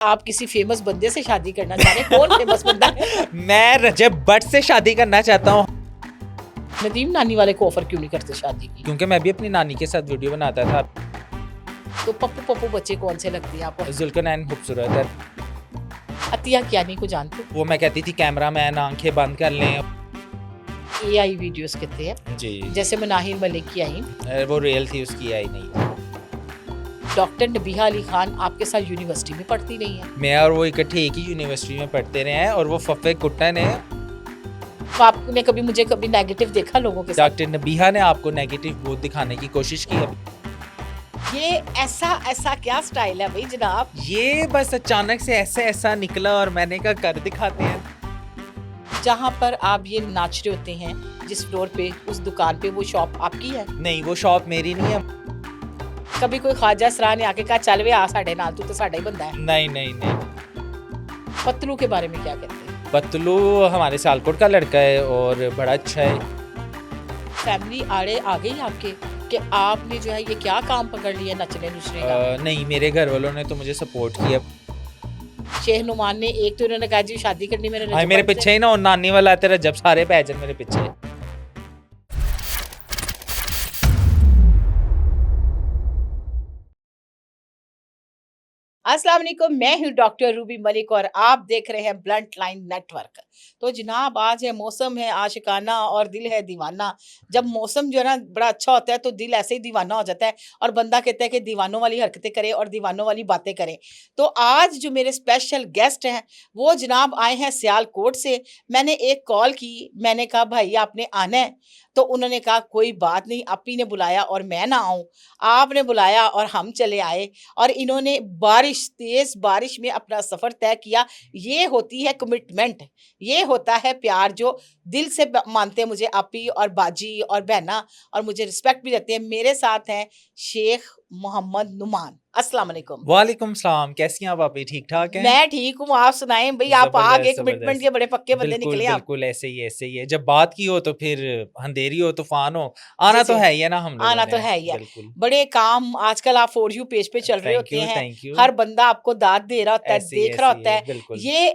आप किसी फेमस बंदे से शादी करना चाह रहे हैं? कौन फेमस बंदा है? मैं रजब भट्ट से शादी करना चाहता हूँ नदीम नानी वाले को ऑफर क्यों नहीं करते शादी की? क्योंकि मैं भी अपनी नानी के साथ वीडियो बनाता था। तो पप्पू पप्पू बच्चे कौन से लगते हैं आपको? जुल्कनैन खूबसूरत है। अतिया कियानी को जानते वो मैं कहती थी कैमरा मैन आंखें बंद कर लें। AI वीडियोस कहते हैं, जी जैसे मनाहिर मलिक की आई। वो रियल थी, उसकी आई नहीं। डॉक्टर नबीहा अली खान आपके साथ यूनिवर्सिटी में पढ़ती रही है। मैं और वो इकट्ठे एक ही यूनिवर्सिटी में पढ़ते रहे हैं और वो फफे कुट्टन है। तो आपने कभी मुझे कभी नेगेटिव देखा लोगों के साथ? डॉक्टर नबीहा ने आपको नेगेटिव बहुत दिखाने की कोशिश की है। ये ऐसा क्या स्टाइल है भाई जनाब? ये बस अचानक से ऐसा निकला और मैंने कहा कर दिखाते हैं। जहाँ पर आप ये नाच रहे होते हैं, जिस फ्लोर पे, उस दुकान पे, वो शॉप आपकी है? नहीं, वो शॉप मेरी नहीं है। कभी कोई ख्वाजा सरा ने आके कहा चल वे आ साढ़े नाल, तू तो साढ़ा ही बंदा है? नहीं। पतलू के बारे में क्या कहते हैं? पतलू हमारे सियालकोट का लड़का है और बड़ा अच्छा है। फैमिली आड़े आ गई आपके कि आपने जो है ये क्या काम पकड़ लिया नचने नुचने का? नहीं, मेरे घर वालों ने तो मुझे सपोर्ट किया। शेख नुमान ने एक तो उन्होंने कहा जी शादी करनी मेरे हाँ, मेरे पीछे ही ना, और नानी वाला तेरा जब सारे पैजन मेरे पीछे। अस्सलाम वालेकुम, मैं हूँ डॉक्टर रूबी मलिक और आप देख रहे हैं ब्लंट लाइन नेटवर्क। तो जनाब आज है मौसम है आशिकाना और दिल है दीवाना। जब मौसम जो है ना बड़ा अच्छा होता है तो दिल ऐसे ही दीवाना हो जाता है और बंदा कहता है कि दीवानों वाली हरकतें करे और दीवानों वाली बातें करें। तो आज जो मेरे स्पेशल गेस्ट हैं वो जनाब आए हैं सियालकोट से। मैंने एक कॉल की, मैंने कहा भाई आपने आना है, तो उन्होंने कहा कोई बात नहीं, आप ही ने बुलाया और मैं ना आऊँ, आपने बुलाया और हम चले आए। और इन्होंने तेज बारिश में अपना सफर तय किया। ये होती है कमिटमेंट, ये होता है प्यार जो दिल से मानते हैं मुझे आपी और बाजी और बहना, और मुझे रिस्पेक्ट भी देते हैं। मेरे साथ हैं शेख मोहम्मद नुमान। अस्सलाम वालेकुम। वालेकुम सलाम, कैसी हैं आप? आप ठीक ठाक हैं? मैं ठीक हूँ, आप सुनाएं भाई। आप आ गए, जबरदस्त कमिटमेंट जबरदस्त। के बड़े पक्के बंदे बिल्कुल निकले आप। बिल्कुल ऐसे ही है। जब बात की हो तो फिर अंधेरी हो तूफान हो, आना जी तो जी, है ही है ना हम लोगों आना तो ने। है ही है। बिल्कुल। बड़े काम आजकल आप फॉर यू पेज पे चल रहे थैंक होते यू हैं, थैंक यू। हर बंदा आपको दाद दे रहा होता है, देख रहा ऐसे ही होता है है। बिल्कुल। ये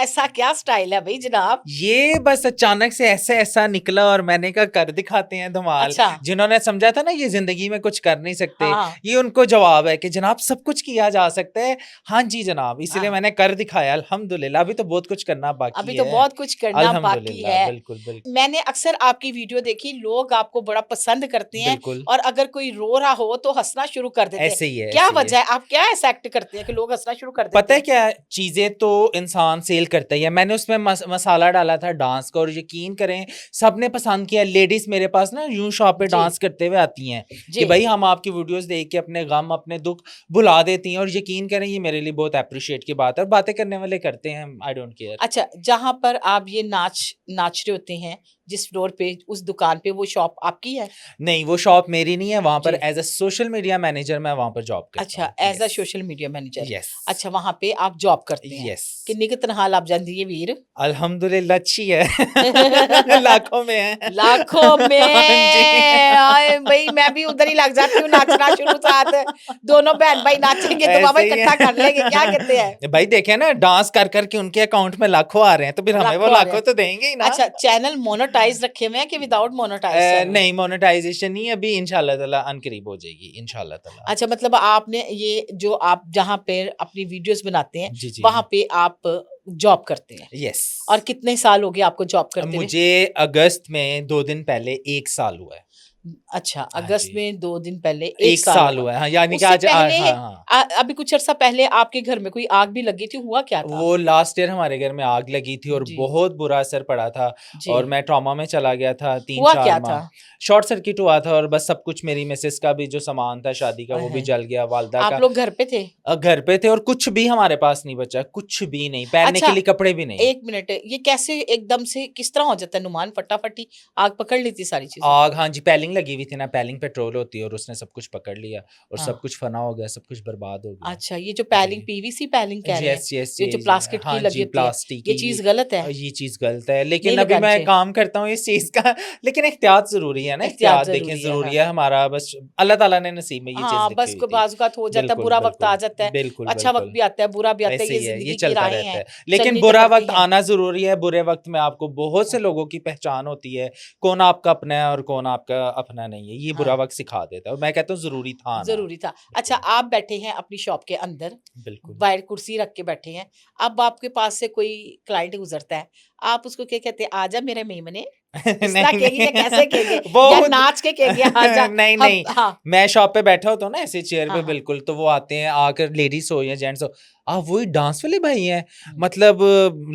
ऐसा क्या स्टाइल है भाई जनाब? ये बस अचानक से ऐसा निकला और मैंने कहा कर दिखाते हैं धमाल। अच्छा, जिन्होंने समझा था ना ये जिंदगी में कुछ कर नहीं सकते, हाँ हाँ ये उनको जवाब है कि जनाब सब कुछ किया जा सकता है। हाँ जी जनाब, इसलिए हाँ। मैंने कर दिखाया अल्हम्दुलिल्लाह। अभी तो बहुत कुछ करना बाकी अभी तो है। बहुत कुछ करना बाकी अल्हम्दुलिल्लाह, है। बिल्कुल बिल्कुल मैंने अक्सर आपकी वीडियो देखी, लोग आपको बड़ा पसंद करते हैं बिल्कुल। और अगर कोई रो रहा हो तो हंसना शुरू कर देते हैं। ऐसे ही है क्या ऐसे ही वजह है। है? आप क्या ऐसा एक्ट करते हैं कि लोग हंसना शुरू कर देते पता है हैं? क्या, चीजें तो इंसान सेल करता ही है। मैंने उसमें मसाला डाला था डांस का और यकीन करें सबने पसंद किया। लेडीज मेरे पास ना यूं शॉप पे जी डांस करते हुए आती हैं कि जी। भाई हम आपकी वीडियोस देख के अपने गम अपने दुख भुला देती हैं, और यकीन करें ये मेरे लिए बहुत अप्रिशिएट की बात है। और बातें करने वाले करते हैं, आई डोंट केयर। अच्छा, जहाँ पर आप ये नाच रहे होते हैं, जिस फ्लोर पे, उस दुकान पे, वो शॉप आपकी है? नहीं, वो शॉप मेरी नहीं है। वहां पर जी। As a social media manager मैं वहां पर जॉब करता अच्छा, हूँ। As a social media manager. Yes अच्छा, वहां पे आप जॉब करते हैं। यस। किन्नी की तनख्वाह लग जाती है वीर? अल्हम्दुलिल्लाह अच्छी है। लाखों में है। लाखों जी। में। आए भाई, मैं भी उधर ही लग जाती हूँ नाचना शुरू। साथ दोनों बहन भाई नाचेंगे तो बाबा ऐसे ही इकट्ठा कर लेंगे, क्या कहते हैं? है। भाई देखे ना, डांस कर करके उनके अकाउंट में लाखों आ रहे हैं, तो फिर हमें वो लाखों आ रहे लाखों हैं। तो देंगे ही ना। अच्छा, चैनल मोनेटाइज रखे हुए हैं कि विदाउट मोनेटाइज चल रहे हैं? नहीं, मोनेटाइजेशन नहीं, अभी इंशाल्लाह ताला अनकरीब हो जाएगी इंशाल्लाह ताला। अच्छा, मतलब आपने ये जो आप जहाँ पे अपनी वीडियोस बनाते हैं जी जी। वहां पे आप जॉब करते हैं? यस। और कितने साल हो गए आपको जॉब करते हुए? मुझे अगस्त में 2 दिन पहले 1 साल हुआ है। अच्छा, हाँ अगस्त जी, में 2 दिन पहले 1 1 साल साल हुआ। हुआ है। हाँ, यानी कि उससे आज पहले हाँ हाँ। अभी कुछ अर्सा पहले आपके घर में कोई आग भी लगी थी, हुआ क्या था? वो लास्ट ईयर हमारे घर में आग लगी थी और जी बहुत बुरा असर पड़ा था। जी। और मैं ट्रॉमा में चला गया था हुआ 3-4 क्या था? माह। शॉर्ट सर्किट हुआ था और बस सब कुछ, मेरी मिसेस का भी जो सामान था शादी का ओए वो भी होए। जल गया, वालदा आप का। लोग घर पे थे? घर पे थे और कुछ भी हमारे पास नहीं बचा, कुछ भी नहीं, पहनने के अच्छा, लिए कपड़े भी नहीं। 1 मिनट, ये कैसे एकदम से किस तरह हो जाता है नुमान? फटाफट ही आग पकड़ ली थी सारी चीजें? आग, हाँ जी, पहले पैलिंग लगी हुई थी ना, पैलिंग पेट्रोल होती है और उसने सब कुछ पकड़ लिया और हाँ। सब कुछ फना हो गया, सब कुछ बर्बाद हो गया। अच्छा, ये जो पैलिंग जी। पीवीसी पैलिंग कह रहे हैं, यस यस ये जो यस प्लास्टिक की हाँ लगी जी, होती है, प्लास्टिक ये की चीज़ गलत है, ये चीज़ गलत है, नहीं लेकिन अभी लगानी मैं चाहिए। काम करता हूँ इस चीज़ का, लेकिन एहतियात ज़रूरी है ना, एहतियात एहतियात देखें ज़रूरी है, ज़रूरी हाँ। है हमारा, बस अल्लाह ताला ने नसीब में ये चीज़ हाँ, लिखी बस हुई को थी। बाज़-औक़ात हो जाता है, बिल्कुल, बुरा वक़्त आ बिल्कुल, जाता है, बिल्कुल, अच्छा वक़्त बिल्कुल। भी आता है, बुरा भी आता है, ऐसे ये ही है, ये ज़िंदगी की चलता राहें रहता हैं, है। लेकिन चलनी तो बुरा पड़ती वक़्त हैं। आना ज़रूरी है, बुरे वक़्त में आपको बहुत से हाँ, लोगों की पहचान होती है, कौन आपका अपना है और कौन आपका अपना नहीं है, ये बुरा हाँ, वक़्त सिखा देता है और मैं कहता हूँ ज़रूरी था आना। ज़रूरी था। अच्छा, बिल्कुल, आप बैठे हैं अपनी शॉप के अंदर, बिल्कुल। बाहर कुर्सी रख के बैठे हैं, अब आपके पास से कोई क्लाइंट गुज़रता है, आप उसको क्या कहते हैं, "आजा मेरे मेमने", इस तरह नहीं, कहेंगे या कैसे कहेंगे? नहीं या बहुत नाच के कहेंगे, "आजा नहीं, हम", नहीं, हाँ, मैं शॉप पे बैठा होता हूँ ना ऐसे चेयर हाँ, पे हाँ। बिल्कुल, तो वो आते हैं, आकर लेडीज़ हो या जेंट्स हो, आप वही डांस वाले भाई हैं? हुँ, मतलब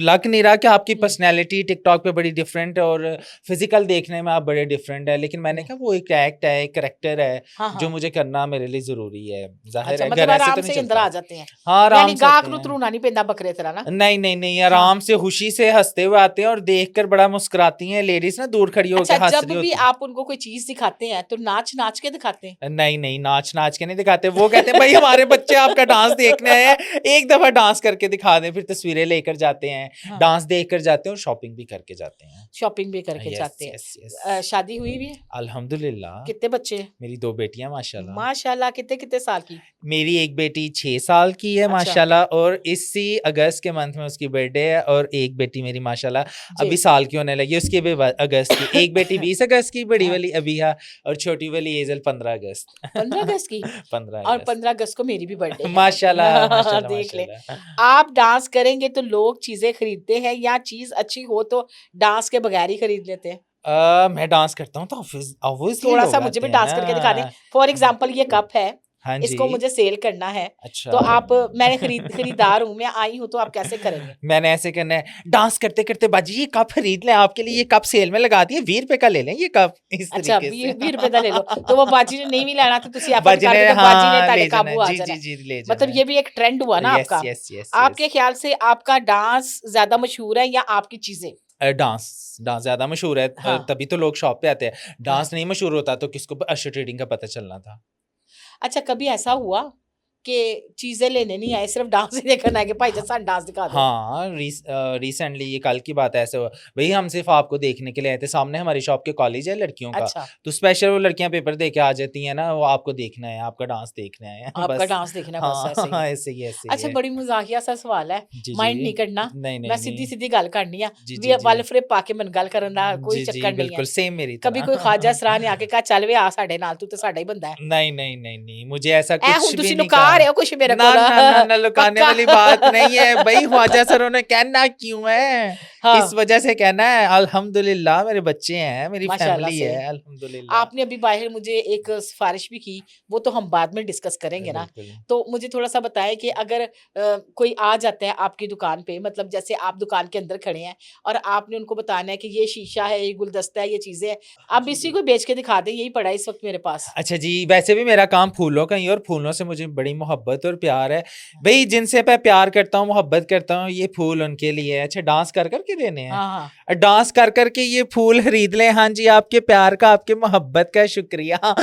लग नहीं रहा कि आपकी हुँ, पर्सनैलिटी टिकटॉक पे बड़ी डिफरेंट है और फिज़िकल देखने में आप बड़े डिफरेंट हैं, लेकिन मैंने हुँ, कहा वो एक एक्ट है, एक करैक्टर है, हाँ, जो हाँ। मुझे करना मेरे लिए ज़रूरी है। ज़ाहिर अच्छा, है मतलब घर ऐसे तो आराम नहीं से ही अंदर चलता। आ जाते हैं। हाँ, यानी आराम से आते गाहक ਨੂੰ हैं। ਧਰੂਣਾ नहीं ਪੈਂदा बकरे तरह ना? नहीं, नहीं, नहीं, हाँ। आराम से खुशी से हँसते हुए आते हैं और देखकर बड़ा मुस्कुराती हैं लेडीज़ ना, दूर खड़ी अच्छा, होके हँस जब रही भी होती हैं। आप उनको कोई चीज़ दिखाते हैं, तो नाच-नाच के दिखाते हैं? नहीं, नहीं, नाच-नाच के नहीं दिखाते। वो कहते हैं, "भई हमारे बच्चे आपका डांस देखने आए हैं, एक दफ़ा डांस करके दिखा दें।" फिर तस्वीरें लेकर जाते हैं, हाँ, डांस देखकर जाते हैं और शॉपिंग भी करके जाते हैं। शॉपिंग भी करके यस, जाते हैं। Yes, yes. शादी हुई हुई है? अल्हम्दुलिल्लाह, कितने बच्चे हैं? मेरी 2 बेटियाँ माशाल्लाह। माशाल्लाह, कितने-कितने साल की? मेरी एक बेटी 6 साल की है अच्छा, माशाल्लाह और इसी अगस्त के मंथ में उसकी बर्थडे है और एक बेटी मेरी माशाल्लाह जी। अभी साल की होने लगी है, उसकी भी अगस्त की। एक बेटी 20 अगस्त की, बड़ी हाँ, वाली अबिहा और छोटी वाली एज़ल 15 अगस्त। 15 अगस्त की? 15 और अगस्त। 15 अगस्त को मेरी भी बर्थडे है। माशाल्लाह, माशाल्लाह, देख लें। माशाल्लाह। आप डांस करेंगे तो लोग चीज़ें खरीदते हैं या चीज़ अच्छी हो तो डांस के बगैर ही खरीद लेते हैं? मैं डांस करता हूँ तो ऑब्वियसली थोड़ा-सा लोग मुझे आते भी हैं डांस ना। करके दिखा दें। फॉर एग्ज़ाम्पल ये कप है, हाँ इसको जी, मुझे सेल करना है, अच्छा। तो आप मैंने खरीदार हूँ, मैं आई हूँ तो आप कैसे करेंगे? मैंने ऐसे करना है, डांस करते-करते बाजी ये कप खरीद लें, आपके लिए ये कप सेल में लगा दिए, ₹20 का ले लें ये कप, इस अच्छा, तरीके से। ₹20 ਦਾ ਲੈ ਲਓ, तो वो बाजी ने नहीं भी लेना तो ਤੁਸੀਂ एफर्ट बाजी कर ने दोगे, बाजी ने हाँ, ਤੁਹਾਡੇ ले जाना है। काबू आ जी, जाना जी, है। जी, ले जाना मतलब है। ये भी एक ट्रेंड हुआ ना यस, आपका। यस, यस, आपके यस। ख्याल से आपका डांस ज़्यादा मशहूर है या आपकी चीज़ें? डांस डांस ज़्यादा मशहूर है, हाँ, तभी तो लोग शॉप पे आते हैं। हाँ। डांस नहीं मशहूर होता तो किसको असर ट्रेडिंग का पता चलना था। अच्छा, कभी ऐसा हुआ कि चीज़ें लेने नहीं आए, सिर्फ़ डांस ही देखने आए कि भाई जान सानू डांस दिखा दो? हाँ, रिसेंटली ये कल की बात है ऐसे हुआ। भई हम सिर्फ़ आपको देखने के लिए आए थे, सामने हमारी शॉप के कॉलेज है लड़कियों का, अच्छा, तो स्पेशल वो लड़कियाँ पेपर दे के आ जाती हैं ना, वो आपको देखना है, आपका डांस देखने आए हैं आपका बस। डांस देखना बस हाँ, ऐसे ही है। ऐसे ही, ऐसे ही अच्छा, है। बड़ी मज़ाकिया सा सवाल है, जी, माइंड जी। नहीं करना। नहीं, मैं नहीं, नहीं। सीधी-सीधी गल करनी आ, जी, ਵੀ जी, जी। ਵੱਲ ਫਰੇ ਪਾ ਕੇ ਮੈਨੂੰ ਗੱਲ ਕਰਨ ਦਾ ਕੋਈ जी, जी, ਚੱਕਰ नहीं है। बिल्कुल सेम मेरी कभी तरह। कोई ख्वाजा सराह ने आके कहा चल वे आ साडे नाल, तू ते साडा ही बंदा है। नहीं, नहीं, नहीं, नहीं, मुझे ऐसा ऐ कुछ हुण भी तुसी नहीं लुका कहा। रहे हो कुछ मेरे ना, कोल ना, ना, ना, लुकाने पक्का? वाली बात नहीं है। भई ख्वाजा सरों ने कहना क्यों है? इस हाँ, वजह से कहना है अल्हम्दुलिल्लाह मेरे बच्चे हैं, मेरी माशाल्लाह फैमिली से। है अल्हम्दुलिल्लाह। आपने अभी बाहिर मुझे एक सिफ़ारिश भी की, वो तो हम बाद में डिस्कस करेंगे ना। बिल्कुल। तो मुझे थोड़ा-सा बताएँ कि अगर कोई आ जाता है आपकी दुकान पे, मतलब जैसे आप दुकान के अंदर खड़े हैं और आपने उनको बताना है कि ये शीशा है, ये गुलदस्ता है, ये चीज़ें हैं, अब इसी को बेच के दिखा दें, यही पड़ा है इस वक़्त मेरे पास। अच्छा जी, वैसे भी मेरा काम फूलों का ही है और फूलों से मुझे बड़ी मोहब्बत और प्यार है। भई जिनसे मैं प्यार करता हूँ, मोहब्बत करता हूँ, ये फूल उनके लिए है। अच्छा डांस कर के देने हैं? हाँ, हाँ। डांस कर के ये फूल खरीद लें। हाँ जी, आपके प्यार का, आपके मोहब्बत का शुक्रिया। हाँ,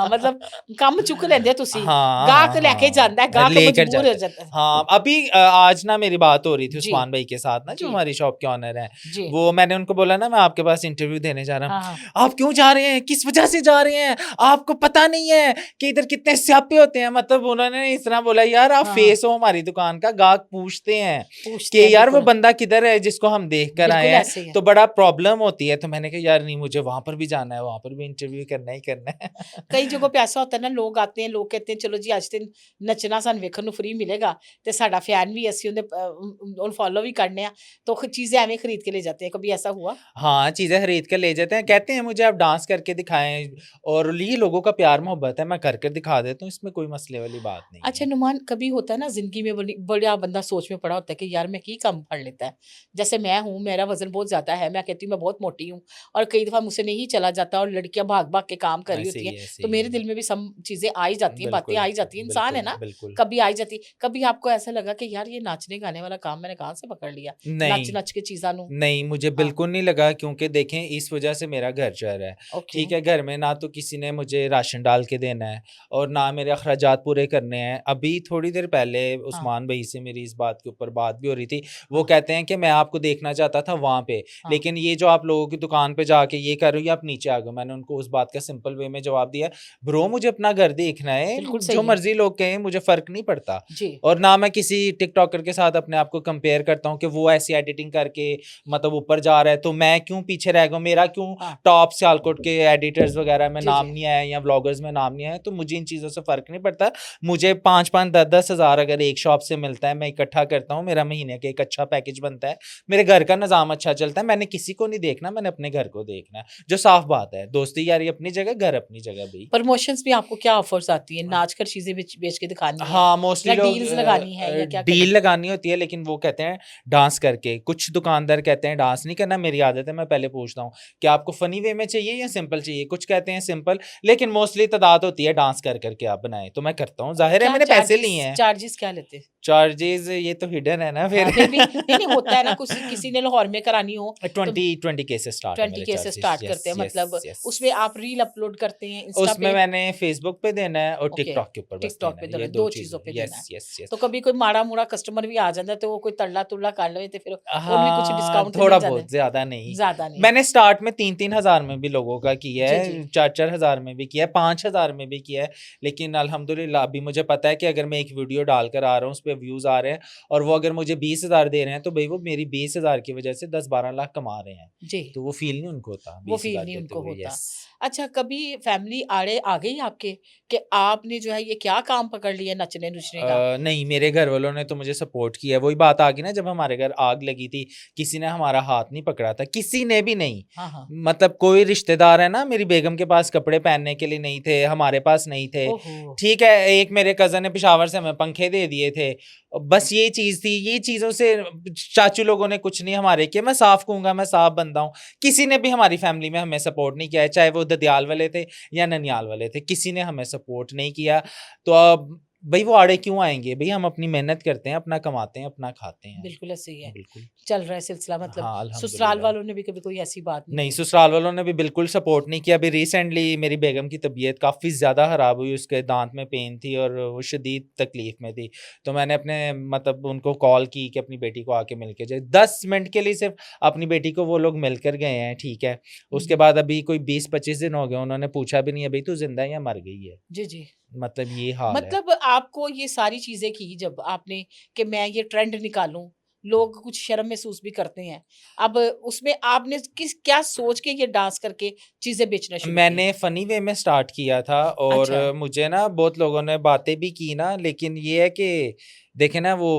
मतलब ਕੰਮ ਚੁੱਕ ਲੈਂਦੇ ਹੋ ਤੁਸੀਂ, हाँ, ਗਾਹਕ हाँ, ਲੈ ਕੇ ਜਾਂਦਾ है, हाँ। गाहक लेकर मजबूर हो जाता है। जाता है। हाँ, अभी आज ना मेरी बात हो रही थी जी, उस्मान भाई के साथ ना, जो जी, हमारी शॉप के ऑनर हैं। जी। वो मैंने उनको बोला ना मैं आपके पास इंटरव्यू देने जा रहा हूँ। हाँ, हाँ। आप क्यों जा रहे हैं? किस वजह से जा रहे हैं? आपको पता नहीं है कि इधर कितने स्यापे होते हैं? मतलब उन्होंने इस तरह बोला, यार आप हाँ, हाँ। फेस हो हमारी दुकान का, गाहक पूछते हैं पूछते कि हैं यार वो बिल्कुल, बंदा किधर है जिसको हम देख कर आए बिल्कुल हैं, ऐसे ही है। तो बड़ा प्रॉब्लम होती है। तो मैंने कहा यार नहीं, मुझे वहां पर भी जाना है, वहां पर भी इंटरव्यू करना ही करना है। कई जगहों पे ऐसा होता है ना, लोग आते हैं, लोग कहते हैं चलो जी ਅੱਜ ਤੇ ਨੱਚਣਾ ਸਾਨੂੰ ਵੇਖਣ ਨੂੰ ਫ੍ਰੀ ਮਿਲੇਗਾ ਤੇ ਸਾਡਾ ਫੈਨ ਵੀ ਅਸੀਂ ਉਹਦੇ ਉਹਨੂੰ ਫॉलो भी करने ਆ, तो चीजें ਐਵੇਂ खरीद के ले जाते हैं, कभी ऐसा हुआ? हाँ, चीज़ें खरीद कर ले जाते हैं, कहते हैं मुझे आप डांस करके दिखाएँ और ये लोगों का प्यार मोहब्बत है, मैं कर दिखा देता हूँ। हूँ, इसमें कोई मसले वाली बात नहीं अच्छा है। नुमान, कभी होता है ना जिंदगी में बड़ा बंदा सोच में पड़ा होता है कि यार मैं की कम पढ़ लेता है। जैसे मैं हूँ, मेरा वजन बहुत ज्यादा है, मैं कहती हूँ मैं बहुत मोटी हूँ और कई दफा मुझसे नहीं चला जाता और लड़कियां भाग भाग के काम कर रही ऐसे होती हैं। ही ऐसे तो ही मेरे है। दिल में भी सब चीजें आई जाती हैं, बातें बिल्कुल, आई जाती हैं, इंसान है बिल्कुल, ना, बिल्कुल। कभी आई जाती। कभी आपको ऐसा लगा कि यार ये नाचने गाने वाला काम मैंने कहाँ से पकड़ लिया, नच नहीं, नच के चीजा नू। नहीं, मुझे हाँ। बिल्कुल नहीं लगा, क्योंकि देखें इस वजह से मेरा घर चल रहा है, ओके। ठीक है? घर में ना तो किसी ने मुझे राशन डाल के देना है और ना मेरे अखराजात पूरे करने हैं। अभी थोड़ी देर पहले हाँ। उस्मान भई से मेरी इस बात के ऊपर बात भी हो रही थी। वो हाँ। कहते हैं कि मैं आपको देखना चाहता था वहाँ पे, हाँ। लेकिन ये जो आप लोगों की दुकान पे जाके ये कर रहे हो, ये आप नीचे आ गए। मैंने उनको उस बात का सिंपल वे में जवाब दिया, ब्रो मुझे अपना घर देखना है, बिल्कुल जो सही है। मर्ज़ी लोग कहें मुझे फ़र्क नहीं पड़ता। जी। और ना मैं किसी टिकटॉकर के साथ अपने आप को कंपेयर करता हूँ कि वो ऐसी एडिटिंग करके मतलब ऊपर जा रहा है, तो मैं क्यों पीछे रह गया हूँ? मेरा क्यों हाँ। टॉप सियालकोट के एडिटर्स वगैरह में जी नाम जी। नहीं आया या व्लॉगर्स में नाम नहीं आया, तो मुझे इन चीज़ों से फ़र्क नहीं पड़ता। मुझे 5-5, 10-10 हज़ार अगर एक शॉप से मिलता है, मैं इकट्ठा करता हूँ, मेरा महीने का एक अच्छा पैकेज बनता है, मेरे घर का निज़ाम अच्छा चलता है, मैंने किसी को नहीं देखना, मैंने अपने घर को देखना है। जो साफ बात है, दोस्ती यारी अपनी जगह, घर अपनी जगह भई। प्रमोशंस में आपको क्या ऑफर्स आती है, नाच कर चीजें बेच बेच के दिखानी है हाँ, मोस्टली या लोग डील्स लगानी है या क्या डील करनी है? लगानी होती है, लेकिन वो कहते हैं डांस करके। कुछ दुकानदार कहते हैं डांस नहीं करना, मेरी आदत है मैं पहले पूछता हूँ, क्या आपको फ़नी वे में चाहिए या सिंपल चाहिए? कुछ कहते हैं सिंपल, लेकिन मोस्टली तादाद होती है डांस कर के आप बनाएँ, तो मैं करता हूँ। ज़ाहिर है क्या मैंने पैसे लिए चार्जेस हैं। चार्जेस क्या लेते हैं? चार्जेज़ ये तो हिडन है ना फिर। हाँ, फिर भी नहीं नहीं होता है ना, किसी किसी ने लाहौर में करानी हो तो 20 के से स्टार्ट है 20 मेरे के से चार्जेज़। स्टार्ट करते यस, हैं, यस, मतलब यस। उसमें आप रील अपलोड करते हैं इंस्टा उसमें पे? मैंने फ़ेसबुक पे देना है और ओके। टिकटॉक के ऊपर बस टिकटॉक देना पे है, दोनों ये 2 दो चीजों चीज़ें। पे देना यस, है। Yes, yes. तो कभी कोई माड़ा मुड़ा कस्टमर भी आ जाता है तो वो कोई तल्ला तुल्ला कर ले तो फिर उन्हें कुछ हाँ, डिस्काउंट थोड़ा मिल जाता बहुत, है? ज़्यादा नहीं। ज्यादा नहीं। मैंने स्टार्ट में 3-3 हज़ार में भी लोगों का किया जी जी। है, 4-4 हज़ार में भी किया है, 5 हज़ार में भी किया है, लेकिन अल्हम्दुलिल्लाह अभी मुझे पता है कि अगर मैं एक वीडियो डालकर आ रहा हूँ, उसपे व्यूज़ आ रहे हैं और वो अगर मुझे 20 हज़ार दे रहे हैं, तो भई वो मेरी 20 हज़ार की वजह से 10-12 लाख कमा रहे हैं। जी। तो वो फ़ील नहीं उनको होता वो 20 फील हज़ार नहीं देते उनको हुए। होता। यस। अच्छा, कभी फैमिली आड़े आ गई आपके कि आपने जो है ये क्या काम पकड़ लिया नचने नुचने का? नहीं, मेरे घर वालों ने तो मुझे सपोर्ट किया है। वही बात आ गई ना, जब हमारे घर आग लगी थी, किसी ने हमारा हाथ नहीं पकड़ा था, किसी ने भी नहीं। हाँ हाँ। मतलब कोई रिश्तेदार है ना, मेरी बेगम के पास कपड़े पहनने के लिए नहीं थे, हमारे पास नहीं थे। ओहो। ठीक है, एक मेरे कज़न ने पेशावर से हमें पंखे दे दिए थे। बस ये चीज़ थी, ये चीज़ों से चाचू लोगों ने कुछ नहीं हमारे किया। मैं साफ कहूँगा, मैं साफ बंदा हूँ। किसी ने भी हमारी फैमिली में हमें सपोर्ट नहीं किया है, चाहे वो ददियाल वाले थे या ननियाल वाले थे, किसी ने हमें सपोर्ट नहीं किया। तो अब भई वो आड़े क्यों आएँगे? भई हम अपनी मेहनत करते हैं, अपना कमाते हैं, अपना खाते हैं। बिल्कुल ऐसे ही है। बिल्कुल। चल रहा है सिलसिला, मतलब हाँ, ससुराल अल्हम्दुलिल्लाह। वालों ने भी कभी कोई ऐसी बात नहीं नहीं, की? ससुराल वालों ने भी बिल्कुल सपोर्ट नहीं किया। अभी रिसेंटली मेरी बेगम की तबीयत काफ़ी ज़्यादा ख़राब हुई, उसके दाँत में पेन थी और वो शदीद तकलीफ़ में थी। तो मैंने अपने मतलब उनको कॉल की कि अपनी बेटी को आके मिल के जाए। 10 मिनट के लिए सिर्फ़ अपनी बेटी को वो लोग मिलकर गए हैं, ठीक है। उसके बाद अभी कोई 20-25 दिन हो गए, उन्होंने पूछा भी नहीं है, "भई तू ज़िंदा है या मर गई है?" जी जी। मतलब ये हाल है। मतलब आपको ये सारी चीजें की जब आपने कि मैं ये ट्रेंड निकालूं, लोग कुछ शर्म महसूस भी करते हैं, अब उसमें आपने किस क्या सोच के ये डांस करके चीजें बेचना शुरू की? मैंने फ़नी वे में स्टार्ट किया था और अच्छा। मुझे ना बहुत लोगों ने बातें भी की ना, लेकिन ये है कि देखें ना वो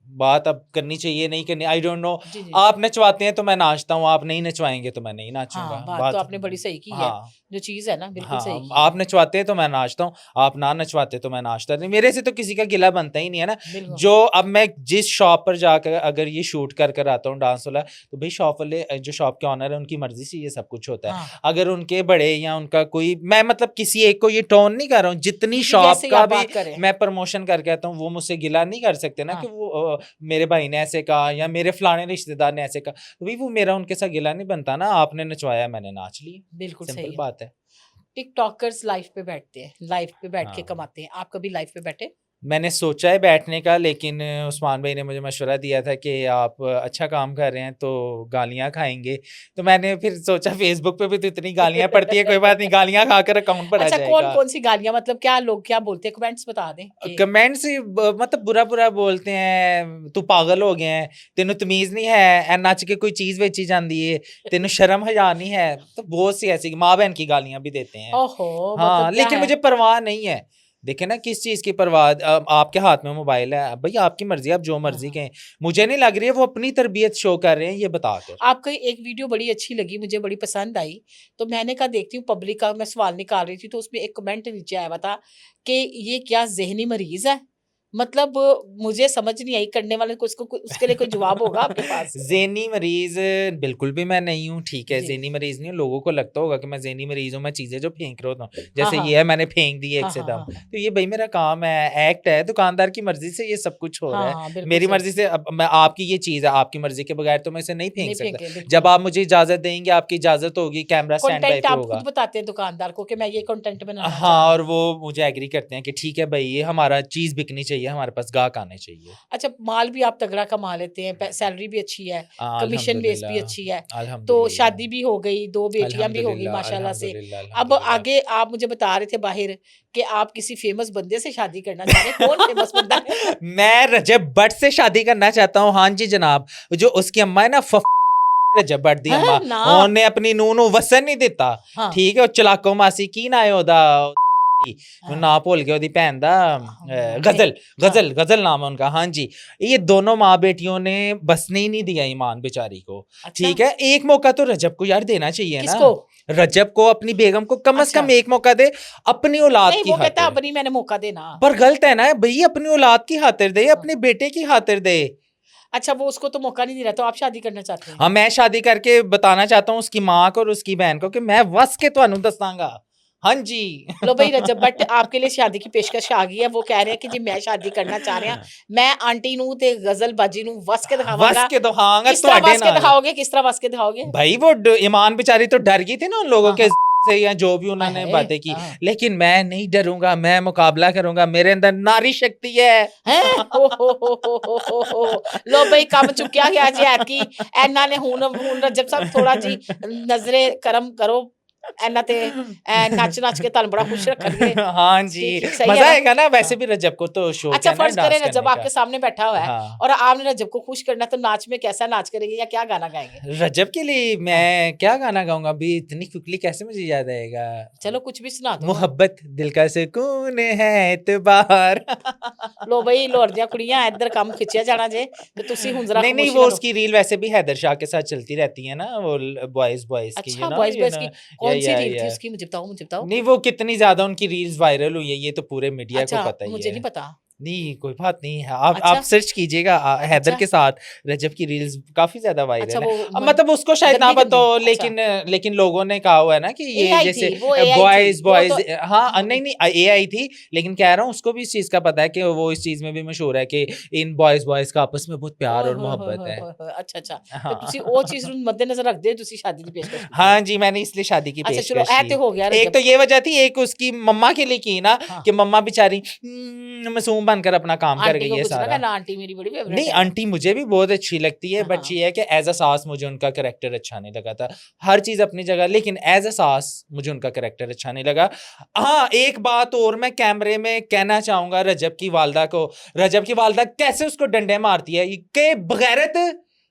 बात अब करनी चाहिए, नहीं करनी, आई डोंट नो। जी जी। आप नचवाते हैं तो मैं नाचता हूँ, आप नहीं नचवाएँगे तो मैं नहीं नाचूँगा। हाँ, बात तो बात आपने बड़ी सही की है। हाँ। जो चीज़ है ना, बिल्कुल सही हाँ, की है। आप नचवाते हैं तो मैं नाचता हूँ, आप ना नचवाते तो मैं नाचता नहीं। मेरे से तो किसी का गिला बनता ही नहीं है ना। बिल्कुल। जो अब मैं जिस शॉप पर जाकर अगर ये शूट कर कर आता हूँ डांस वाला, तो भई शॉप वाले जो शॉप के ओनर है उनकी मर्ज़ी से ये सब कुछ होता है। हाँ, अगर उनके बड़े या उनका कोई, मैं मतलब किसी एक को ये टोन नहीं कर रहा हूँ, जितनी जी, जी, शॉप जैसे ही का आप भी बात करें। मैं प्रमोशन करके आता हूँ, वो मुझसे गिला नहीं कर सकते ना हाँ, कि वो मेरे भाई ने ऐसे कहा या मेरे फलाने रिश्तेदार ने ऐसे कहा। तो भई वो मेरा उनके साथ गिला नहीं बनता ना, आपने नचवाया मैंने नाच लिया, बिल्कुल सिंपल सही है। बात है। टिकटॉकर्स लाइव पे बैठते हैं, लाइव पे बैठ के हाँ। कमाते हैं। आप कभी लाइव पे बैठे? मैंने सोचा है बैठने का, लेकिन उस्मान भाई ने मुझे मशवरा दिया था कि आप अच्छा काम कर रहे हैं तो गालियाँ खाएँगे। तो मैंने फिर सोचा फ़ेसबुक पे भी तो इतनी गालियाँ पड़ती है, कोई बात नहीं, गालियाँ खाकर अकाउंट बढ़ा अच्छा, जाएगा। कौन-कौन सी गालियाँ, मतलब क्या लोग क्या बोलते हैं? कमेंट्स बता दें कि कमेंट्स मतलब बुरा-बुरा बोलते हैं, तू पागल हो गया है, तेनू तमीज़ नहीं है, ए नच के कोई चीज़ बेची जाती है, तेनू शर्म हया नहीं है। तो बहुत सी ऐसी माँ-बहन की गालियाँ भी देते हैं। ओहो! मतलब हाँ, क्या लेकिन है? मुझे परवाह नहीं है। देखे ना किस चीज की परवाह, आपके हाथ में मोबाइल है भाई, आपकी मर्जी, आप जो हाँ मर्जी हाँ कहें, मुझे नहीं लग रही है वो अपनी तरबियत शो कर रहे हैं ये बताकर। आपका एक वीडियो बड़ी अच्छी लगी, मुझे बड़ी पसंद आई। तो मैंने कहा देखती हूँ, पब्लिक का मैं सवाल निकाल रही थी तो उसमें एक कमेंट नीचे आया हुआ था कि ये क्या ज़हनी मरीज़ है? मतलब मुझे समझ नहीं आई, करने वाले को उसके लिए कोई जवाब होगा आपके पास? ज़हनी मरीज़ बिल्कुल भी मैं नहीं हूँ, ठीक है, जी। ज़हनी मरीज़ नहीं हूँ, लोगों को लगता होगा कि मैं ज़हनी मरीज़ हूँ, मैं चीज़ें जो फेंक रहा होता हूँ, हाँ, जैसे हाँ। ये है मैंने फेंक दी एक हाँ, से हाँ, दम, हाँ, हाँ। तो ये भई मेरा काम है, एक्ट है, दुकानदार की मर्ज़ी से ये सब कुछ हो रहा हाँ, है। हाँ, बिल्कुल मेरी सही। मर्ज़ी से अब मैं आपकी ये चीज़ है, आपकी मर्ज़ी के बगैर तो मैं इसे नहीं फेंक नहीं सकता। फेंके, बिल्कुल। जब आप मुझे इजाज़त देंगे, आपकी इजाज़त होगी, कैमरा स्टैंड बाय कंटेंट पे आप खुद होगा। बताते हैं दुकानदार को कि मैं ये कंटेंट बनाना चाह हाँ, रहा और हूँ। वो मुझे एग्री करते हैं कि ठीक है भई, ये हमारा चीज़ बिकनी चाहिए, हमारे पास गाहक आने चाहिए। अच्छा, माल भी आप तगड़ा कमा लेते हैं, सैलरी भी अच्छी है, कमीशन बेस भी अच्छी है। अल्हम्दुलिल्लाह, तो अल्हम्दुलिल्लाह, शादी भी हो गई, 2 बेटियाँ भी हो गई अल्हम्दुलिल्लाह, माशाल्लाह से। अल्हम्दुलिल्लाह, अब अल्हम्दुलिल्लाह। आगे आप मुझे बता रहे थे बाहर कि आप किसी फेमस बंदे से शादी करना चाह रहे हैं, कौन फेमस बंदा है? मैं रजब भट्ट से शादी करना चाहता हूँ, हाँ जी जनाब। जो उसकी अम्मा है ना रजब भट्ट दी हैं? अम्मा, ना। ਉਹਨੇ अपनी ਨੂੰਹ ਨੂੰ ਵਸਣ ਨਹੀਂ ਦਿੱਤਾ, हाँ, ਠੀਕ ਹੈ, ਉਹ ਚਲਾਕੋ ਮਾਸੀ ਕੀ ਨਾਂ ਹੈ ਉਹਦਾ, मैं हाँ, ना भूल गया ਉਹਦੀ ਭੈਣ ਦਾ, नहीं, गजल हाँ, गजल गजल नाम है उनका, हाँ जी। ये दोनों माँ बेटियों ने बसने ही नहीं दिया ईमान बेचारी को, अच्छा, ठीक है, एक मौका तो रजब को यार देना चाहिए ना, किसको? रजब को अपनी बेगम को कम से अच्छा, कम एक मौका दे अपनी औलाद नहीं की वो कहता है खातिर। अब नहीं मैंने मौका देना। पर गलत है ना भई, अपनी औलाद की खातिर दे, हाँ, अपने बेटे की खातिर दे। अच्छा वो उसको तो मौका नहीं दे रहा, तो आप शादी करना चाहते हैं? हाँ, मैं शादी करके बताना चाहता हूँ उसकी माँ को और उसकी बहन को कि मैं वस के ਤੁਹਾਨੂੰ ਦੱਸਾਂਗਾ। हाँ जी। लो भई रजब भट्ट आपके लिए शादी की पेशकश आ गई है। वो कह रहे हैं कि जी मैं शादी करना चाह रहे हैं। मैं आंटी ਨੂੰ ਤੇ गजल बाजी ਨੂੰ वस के वस दिखावांगा। के दहांगा किस तरह ਤੁਹਾਡੇ वस के ਨਾਲ। दिखाओगे? किस तरह वस के दिखाओगे? भाई वो ईमान बेचारी तो डर गई थी ना उन लोगों हाँ, के हाँ। से, या जो भी हाय उन्होंने हाय! बातें की, हाँ। लेकिन मैं नहीं डरूंगा, मैं मुकाबला करूंगा, मेरे अंदर नारी शक्ति है। हैं? हो। लो भई ਕੰਮ ਚੁੱਕਿਆ ਗਿਆ ਜੀ ਐਤਕੀ। ਇਹਨਾਂ ਨੇ ਹੁਣ रजब साहब थोड़ा जी नज़रे करम करो। ਇਹਨਾਂ ਤੇ ਨੱਚ-ਨੱਚ ਕੇ ਤੁਹਾਨੂੰ बड़ा खुश रखणगे। हाँ जी, ठीक है, सही है मजा ना? आएगा ना, वैसे हाँ। भी रजब को तो शौक अच्छा है ना फर्ज करें डांस रजब करने का। आपके सामने बैठा हुआ है हाँ, और आपने रजब को खुश करना है, तो नाच में कैसा नाच करेंगे या क्या गाना गाएंगे? रजब के लिए हाँ, मैं क्या गाना गाऊंगा अभी, इतनी क्विकली कैसे मुझे याद आएगा। चलो कुछ भी सुना दो। मोहब्बत दिल का सुकून है एतबार। लो बई लोर दियां कुड़ियां इधर काम खिंचिया जाना जे ते तुसी हुन जरा नहीं नहीं, खामोशी वो कर लो। उसकी रील वैसे भी हैदर शाह के साथ चलती रहती है ना, वो बॉयज बॉयज की, अच्छा बॉयज यू बॉयज नो की या कौन सी या रील थी या उसकी, मुझे बताओ? नहीं, वो कितनी ज्यादा उनकी रील्स वायरल हुई है ये तो पूरे मीडिया को अच्छा पता ही मुझे है। नहीं पता। नहीं कोई बात नहीं है, आप अच्छा, सर्च कीजिएगा, हैदर अच्छा, के साथ रजब की रील्स काफी ज्यादा अच्छा वायरल है। वो अब मन मतलब उसको शायद ना पता गंदी-गंदी हो, अच्छा। लेकिन लेकिन लोगों ने कहा हुआ है ना कि ये एआई थी, जैसे वो एआई थी। बॉयज वो तो बॉयज, हाँ हाँ, नहीं नहीं एआई थी, लेकिन कह रहा हूँ उसको भी इस चीज का पता है कि वो इस चीज में भी मशहूर है कि इन बॉयज बॉयज का आपस में बहुत प्यार ओए और होए होए मोहब्बत होए है। होए होए, अच्छा। ਤੇ हाँ। ਤੁਸੀਂ ਉਹ चीज़ ਨੂੰ मद्देनज़र रखते हो ਤੁਸੀਂ शादी की पेशकश की है। हाँ जी, मैंने इसलिए शादी की अच्छा चलो पेशकश ऐ की। ते हो गया एक तो रजब। ये वजह थी, एक उसकी मम्मा के लिए की ना, हाँ, कि मम्मा बेचारी मासूम बनकर अपना काम कर आंटी गई को है कुछ ना सारा। कहना, आंटी मेरी बड़ी फेवरेट नहीं, है। आंटी मुझे भी बहुत अच्छी लगती है, हाँ, बट हाँ। ये है कि एज़ अ सास मुझे उनका कैरेक्टर अच्छा नहीं लगा था। हर चीज़ अपनी जगह, लेकिन एज़ अ सास मुझे उनका कैरेक्टर अच्छा नहीं लगा। हाँ, एक बात और मैं कैमरे में कहना चाहूँगा रजब की वालदा को, रजब की वालदा कैसे उसको डंडे मारती है कि बगैरत,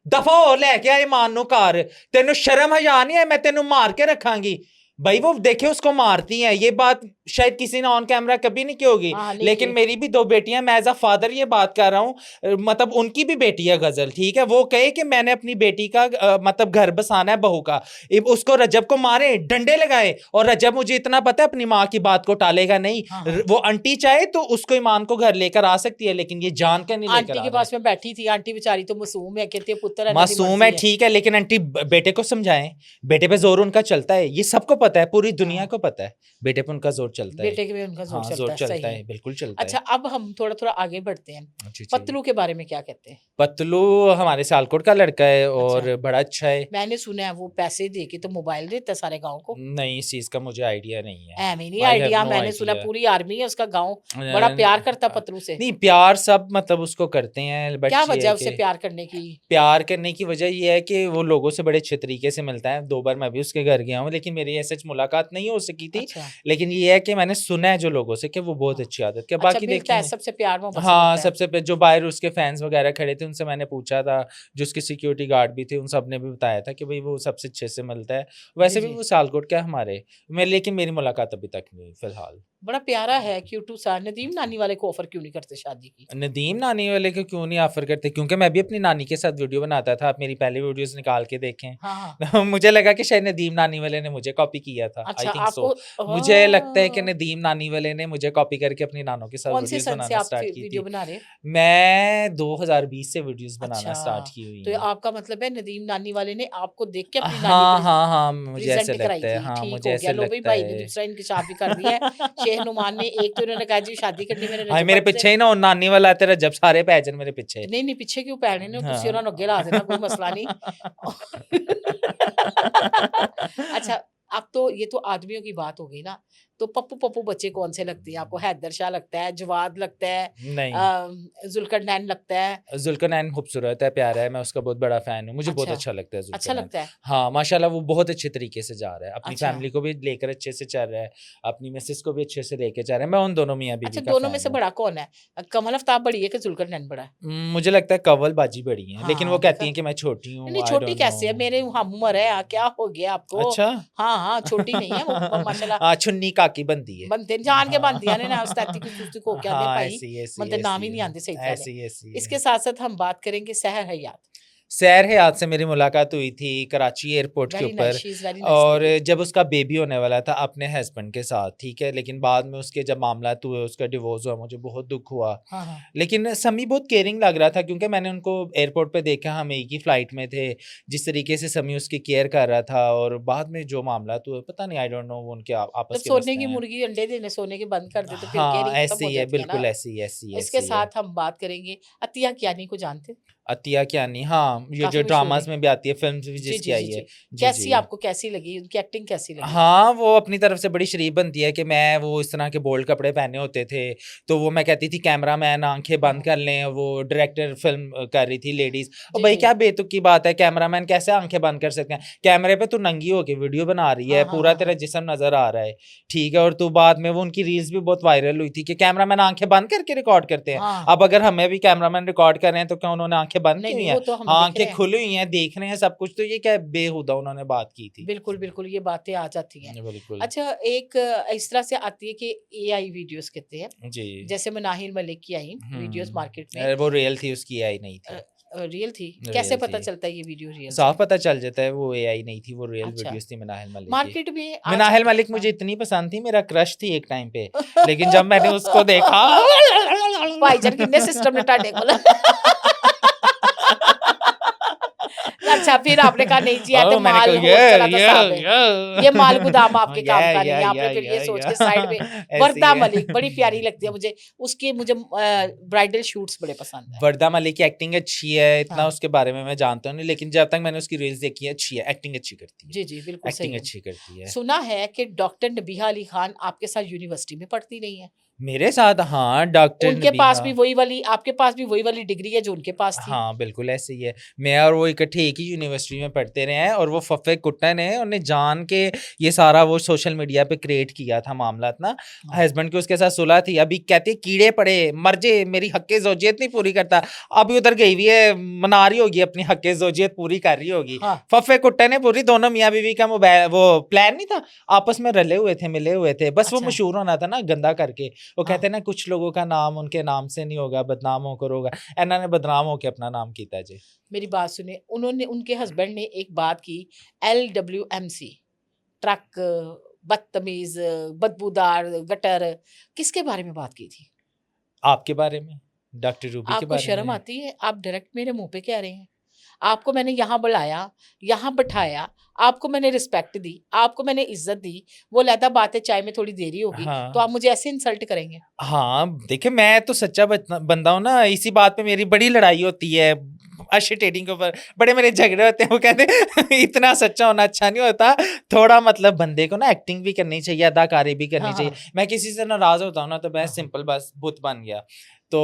दफा हो लेके आए ईमान नू घर, तेनू शर्म हया नहीं है, मैं तेनू मार के रखांगी। भाई वो देखे उसको मारती हैं, ये बात शायद किसी ने ऑन कैमरा कभी नहीं की होगी, हाँ, नहीं लेकिन की। मेरी भी 2 बेटियां, मैं एज अ फादर ये बात कर रहा हूँ, मतलब उनकी भी बेटी है गजल, ठीक है, वो कहे कि मैंने अपनी बेटी का मतलब घर बसाना है बहू का, उसको रजब को मारे, डंडे लगाए, और रजब मुझे इतना पता है अपनी माँ की बात को टालेगा नहीं। हाँ, हाँ। वो आंटी चाहे तो उसको ईमान को घर लेकर आ सकती है, लेकिन ये जान कर नहीं लेकर आंटी आ के रहे। पास में बैठी थी, आंटी बेचारी तो मासूम है, कहती है पुत्र है, मेरी मासूम है मर्जी है। ठीक है, लेकिन आंटी बेटे को समझाएं, बेटे पे जोर उनका चलता है, ये सबको पता है, पूरी दुनिया हाँ, को पता है, बेटे पे उनका जोर चलता है। बेटे के भी उनका जोर हाँ, चलता जोर है, चलता सही है, है। बिल्कुल चलता है। अच्छा अब हम थोड़ा-थोड़ा आगे बढ़ते हैं। जी, जी। पतलू के बारे में क्या कहते हैं? पतलू हमारे सियालकोट का लड़का है अच्छा, और बड़ा अच्छा है। मैंने सुना है वो पैसे दे के तो मोबाइल देता है सारे गाँव को। नहीं, इस चीज़ का मुझे आइडिया नहीं है। ऐਵੇਂ नहीं आई हैव आइडिया, नो मैंने सुना आइडिया। पूरी आर्मी है उसका गाँव, बड़ा प्यार करता पतलू से। नहीं, प्यार सब मतलब उसको करते हैं, बट क्या ये वजह है है उससे कि प्यार करने की? प्यार करने की वजह ये है कि वो लोगों से बड़े अच्छे तरीके से मिलता है। 2 बार मैं भी उसके घर गया हूँ, लेकिन मेरी ऐसे मुलाकात नहीं हो सकी थी। अच्छा, लेकिन ये है कि मैंने सुना है जो लोगों से कि वो बहुत हाँ। अच्छी आदत के, अच्छा बाकी मिलता है, देखें। सबसे प्यार मोहब्बत से हाँ, मिलता है। सबसे जो बाहर उसके फैन्स वगैरह खड़े थे उनसे मैंने पूछा था, जो उसके सिक्योरिटी गार्ड भी थे उन सब ने भी बताया था कि भाई वो सबसे अच्छे से मिलता है। जी, वैसे भी जी। वो सियालकोट का है हमारे, मैं लेकिन मेरी मुलाकात अभी तक नहीं हुई फिलहाल। बड़ा प्यारा है, क्यूटू सा। नदीम नानी वाले को ऑफर क्यों नहीं करते शादी की? नदीम नानी वाले को क्यों नहीं ऑफर करते? क्योंकि मैं भी अपनी नानी के साथ वीडियो बनाता था, आप मेरी पहली वीडियोस निकाल के देखें। हाँ, हाँ। मुझे लगा कि शायद नदीम नानी वाले ने मुझे कॉपी किया था, आई अच्छा, थिंक सो। आपको मुझे लगता है कि हाँ, नदीम नानी वाले ने मुझे कॉपी करके अपनी नानों के साथ कौन से वीडियोस सन से बनाना आप स्टार्ट की वीडियो थी। बना रहे हैं? मैं 2020 से वीडियोस बनाना स्टार्ट अच्छा, की हुई तो ये हैं। आपका मतलब है नदीम नानी वाले ने आपको देख के अपनी नानी हाँ, हाँ, हाँ, मुझे ऐसे प्रेज़ेंट कराई लगता है। थी। हाँ, ठीक मुझे हो ऐसे गया, लो भई लगता भाई ने है। दूसरा इंकशाफ भी कर दिया है। शेह नुमान ने, एक तो इन्होंने कहा जी शादी करनी मैंने हाय रजब मेरे भट्ट से। पीछे ही ना वो नानी वाला तेरा जब सारे पै जान मेरे पीछे। नहीं, नहीं पीछे क्यों पैने ने, तुसी हाँ। ਉਹਨਾਂ ਨੂੰ ਅੱਗੇ ਲਾ देना, कोई मसला नहीं। अच्छा, अब तो ये तो आदमियों की बात हो गई ना, तो पप्पू-पप्पू बच्चे कौन से लगते हैं आपको? हैदर शाह लगता है, जवाद लगता है, नहीं, ज़ुल्करनैन लगता है? ज़ुल्करनैन खूबसूरत है, प्यारा है, मैं उसका बहुत बड़ा फ़ैन हूँ, मुझे बहुत अच्छा, अच्छा लगता है अच्छा ज़ुल्करनैन। लगता है? हाँ, माशाल्लाह वो बहुत अच्छे तरीके से जा रहा है, अपनी अच्छा। फ़ैमिली को भी लेकर अच्छे से चल रहा है, अपनी मिसेस को भी अच्छे से लेके जा रहा है, मैं उन दोनों मियाँ-बीवी अच्छा, का दोनों में फ़ैन से हूँ। बड़ा कौन है? कमल आफ्ताब बड़ी है कि ज़ुल्करनैन बड़ा है? मुझे लगता है कंवल बाजी बड़ी हैं, लेकिन वो हाँ, कहती देखा? हैं कि मैं छोटी नहीं, हूँ, नहीं आई छोटी डोंट कैसे है? नो। मेरे हम उम्र है, क्या हो गया आपको? अच्छा। हाँ, हाँ, छोटी नहीं है वो माशाल्लाह। छुन्नी काकी बनदी है। बनते जान के बनदियां ने ना, हाँ, उस तैती कुछ चुस्ती को क्या दे हाँ, भाई, ऐसी, ऐसी, मन ते नाम ऐसी ही नहीं है, आते सही तरह दे। ऐसी, ऐसी है। इसके साथ-साथ हम बात करेंगे सहर हयात। सैर हयात से मेरी मुलाकात हुई थी कराची एयरपोर्ट के वेरी नाइस, ऊपर, शी इज़ वेरी नाइस और लेडी। जब उसका बेबी होने वाला था अपने हस्बैंड के साथ, ठीक है? लेकिन बाद में उसके जब मामलात हुए, उसका डिवोर्स हुआ, मुझे बहुत दुःख हुआ। हाँ, हाँ। लेकिन समी बहुत केयरिंग लग रहा था क्योंकि मैंने उनको एयरपोर्ट पे देखा, हम एक ही फ्लाइट में थे, जिस तरीके से समी उसकी केयर कर रहा था, और बाद में जो मामलात हुए, पता नहीं, आई डोंट नो, वो उनके जब आपस के सोने मसले की हैं। मुर्गी अंडे देने सोने के बंद कर दे तो फिर हाँ, केयरिंग खत्म ऐसे हो ही है, जाती है बिल्कुल ना। ऐसी ही, ऐसी ही, इसके ऐसी ही है। साथ हम बात करेंगे अतिया कियानी को जानते? अतिया कियानी, हाँ, ये जो काफ़ी मशहूर है। ड्रामास में भी आती है, फिल्म्स भी जी, जिसकी जी, जी, आई जी। है। जी, कैसी जी। आपको कैसी लगी? उनकी एक्टिंग कैसी लगी? हाँ, वो अपनी तरफ से बड़ी शरीफ बनती है कि मैं वो इस तरह के बोल्ड कपड़े पहने होते थे, तो वो मैं कहती थी कैमरामैन आँखें हाँ, बंद हाँ। कर लें, वो डायरेक्टर फ़िल्म कर रही थी लेडीज़। ओ जी, भाई जी। क्या बेतुकी की बात है, कैमरामैन कैसे आँखें बंद कर सकते हैं? कैमरे पे तू नंगी होके वीडियो बना रही है, हाँ, हाँ, पूरा हाँ, तेरा हाँ। जिस्म नज़र आ रहा है, ठीक है? और तू बाद में वो उनकी रील्स भी बहुत वायरल हुई थी कि कैमरामैन आँखें बंद करके रिकॉर्ड करते हैं। हाँ। अब अगर हमें भी कैमरामैन रिकॉर्ड कर रहे हैं, तो क्या उन्होंने आँखें बंद नहीं, की हुई नहीं हैं? वो तो हम देख आँखें रहे हैं। खुली हुई हैं, देख रहे हैं सब कुछ, तो ये क्या बेहुदा उन्होंने बात की थी। बिल्कुल, बिल्कुल, ये बातें आ जाती हैं। बिल्कुल। अच्छा, एक इस तरह से आती है कि एआई वीडियोज़ कहते हैं, जी। जैसे मनाहिर मलिक की आई वीडियोज़ मार्केट में। वो रियल थी, उसकी एआई नहीं अ थी। रियल थी? कैसे रियल पता थी। चलता है ये वीडियो रियल साफ थी? पता चल जाता है वो एआई नहीं थी, वो रियल अच्छा, वीडियोज़ थी मिनाहिल मलिक की। मार्केट में मिनाहिल आजकल मलिक हाँ। मुझे इतनी पसंद थी, मेरा क्रश थी एक टाइम पे। लेकिन जब मैंने उसको देखा भाईजान किन्ने सिस्टम ने ਤੁਹਾਡੇ ਕੋਲ अच्छा, फिर आपने कहा नहीं जी, ये तो मैंने कहा माल ये होलसेलर दा ये साहब है। ये माल गोदाम आपके काम का नहीं है। आपने फिर ये सोच के साइड में ऐसी वरदा है। मलिक बड़ी प्यारी लगती है मुझे। उसके मुझे ब्राइडल शूट्स बड़े पसंद है। वरदा मलिक की एक्टिंग अच्छी है, इतना हाँ। उसके बारे में मैं जानता नहीं, लेकिन जब तक मैंने उसकी रील्स देखी है, अच्छी है, एक्टिंग अच्छी करती है। जी, जी, बिल्कुल सही एक्टिंग है। अच्छी करती है। सुना है कि डॉक्टर नबीहा अली खान आपके साथ यूनिवर्सिटी में पढ़ती रही हैं। मेरे साथ हाँ, डॉक्टर उनके पास नबीहा। भी वही वाली आपके पास भी वही वाली डिग्री है जो उनके पास थी। हाँ, बिल्कुल ऐसे ही है। मैं और वो इकट्ठे एक ही यूनिवर्सिटी में पढ़ते रहे हैं, और वो फफ़े कुट्टन है, उन्हें जान के ये सारा वो सोशल मीडिया पे क्रिएट किया था मामला ना। हाँ। हस्बैंड की उसके साथ सुलह थी, अभी कहती है कीड़े पड़े, मर जे, मेरी हक़्क़े ज़ौजियत नहीं पूरी करता। अभी उधर गई हुई है, मना रही होगी अपनी हक़्क़े ज़ौजियत पूरी कर रही होगी। हाँ। फफ़े कुट्टन है पूरी, दोनों मियाँ-बीवी का वो प्लान नहीं था, आपस में रले हुए थे, मिले हुए थे। बस वो अच्छा। मशहूर होना था ना गंदा करके। वो हाँ। कहते हैं ना कुछ लोगों का नाम उनके नाम से नहीं होगा, बदनाम होकर होगा। इन्हों ने बदनाम होके अपना नाम कीता जी। मेरी बात सुनिए, उन्होंने उनके हस्बैंड ने एक बात की, LWMC ट्रक, बदतमीज, बदबूदार, गटर, किसके बारे में बात की थी? आपके बारे में, डॉक्टर रूबी के आपको बारे शर्म में। आती है? आप डायरेक्ट मेरे मुंह पे कह रहे हैं। आपको मैंने यहाँ बुलाया, यहाँ बिठाया, आपको मैंने रिस्पेक्ट दी, आपको मैंने इज्जत दी। वो लहदा बात है, चाय में थोड़ी देरी होगी, तो हाँ। आप मुझे ऐसे इंसल्ट करेंगे? हाँ, देखिए मैं तो सच्चा बंदा हूँ ना, इसी बात पे मेरी बड़ी लड़ाई होती है। अर्शी टेडिंग के ऊपर बड़े मेरे झगड़े होते हैं, वो कहते हैं इतना सच्चा होना अच्छा नहीं होता, थोड़ा मतलब बंदे को ना एक्टिंग भी करनी चाहिए, अदाकारी भी करनी हाँ, चाहिए। हाँ। मैं किसी से नाराज़ होता हूँ ना, तो मैं हाँ। सिंपल बस बुत बन गया। तो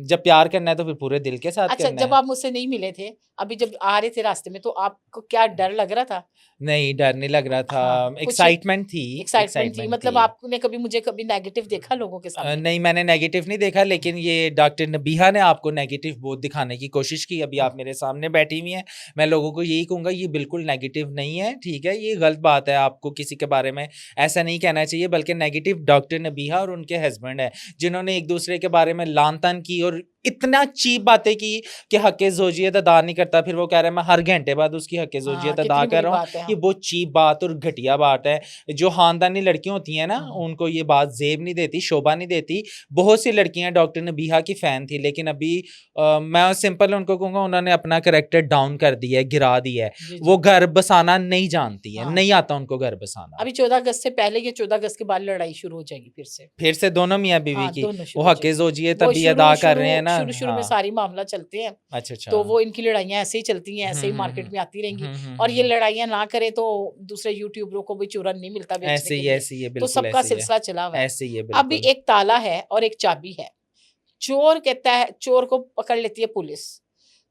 जब प्यार करना है तो फिर पूरे दिल के साथ अच्छा, करना जब है। आप मुझसे नहीं मिले थे, अभी जब आ रहे थे रास्ते में, तो आपको क्या डर लग रहा था? नहीं, डर नहीं लग रहा था, हाँ, कुछ एक्साइटमेंट थी, एक्साइटमेंट थी, एक्साइटमेंट मतलब थी। आपने कभी नेगेटिव देखा लोगों के सामने? नहीं, मैंने नेगेटिव नहीं देखा, लेकिन ये डॉक्टर नबीहा ने आपको नेगेटिव बहुत दिखाने की कोशिश की। अभी हाँ। आप मेरे सामने बैठी हुई हैं, मैं लोगों को यही कहूँगा, ये बिल्कुल नेगेटिव नहीं है, ठीक है? ये गलत बात है, आपको किसी के बारे में ऐसा नहीं कहना चाहिए, बल्कि नेगेटिव डॉक्टर नबीहा और उनके हस्बैंड हैं, जिन्होंने एक-दूसरे के बारे में लान-तान की और इतना चीप बातें की कि हक़्क़े ज़ौजियत अदा नहीं करता, फिर वो कह रहे हैं मैं हर घंटे बाद उसकी हक़्क़े हाँ, ज़ौजियत अदा कितनी कर बुरी रहा हूँ। बात है। ये हाँ। बहुत चीप बात और घटिया बात है। जो ख़ानदानी लड़कियाँ होती हैं ना, हुँ। उनको ये बात ज़ेब नहीं देती, शोभा नहीं देती। बहुत सी लड़कियाँ डॉक्टर नबीहा की फ़ैन थी, लेकिन अभी मैं सिंपल उनको कहूँगा, उन्होंने अपना कैरेक्टर डाउन कर दिया है, गिरा दिया है। जी, वो जी। घर बसाना नहीं जानती है, हाँ। नहीं आता उनको घर बसाना। अभी 14 अगस्त से पहले या 14 अगस्त के बाद लड़ाई शुरू हो जाएगी फिर से। फिर से दोनों मियाँ-बीवी हाँ, की, दोनों वो शुरू हो हक़्क़े जाएगी। ज़ौजियत वो अभी अदा कर रहे हैं ना। शुरू में हाँ। सारी मामला चलते हैं, अच्छा, अच्छा। तो वो इनकी लड़ाइयाँ ऐसे ही चलती हैं, ऐसे हुँ, ही हुँ, मार्केट हुँ। में आती रहेंगी। हुँ, हुँ, और ये हुँ। लड़ाइयाँ ना करें तो दूसरे यूट्यूबरों को भी चूरन नहीं मिलता बेचने के लिए, ऐसे ही है, तो बिल्कुल सबका ऐसे ही है। सिलसिला चला हुआ है। ऐसे ही है, अभी बिल्कुल। एक ताला है और एक चाबी है। चोर कहता है, चोर को पकड़ लेती है पुलिस।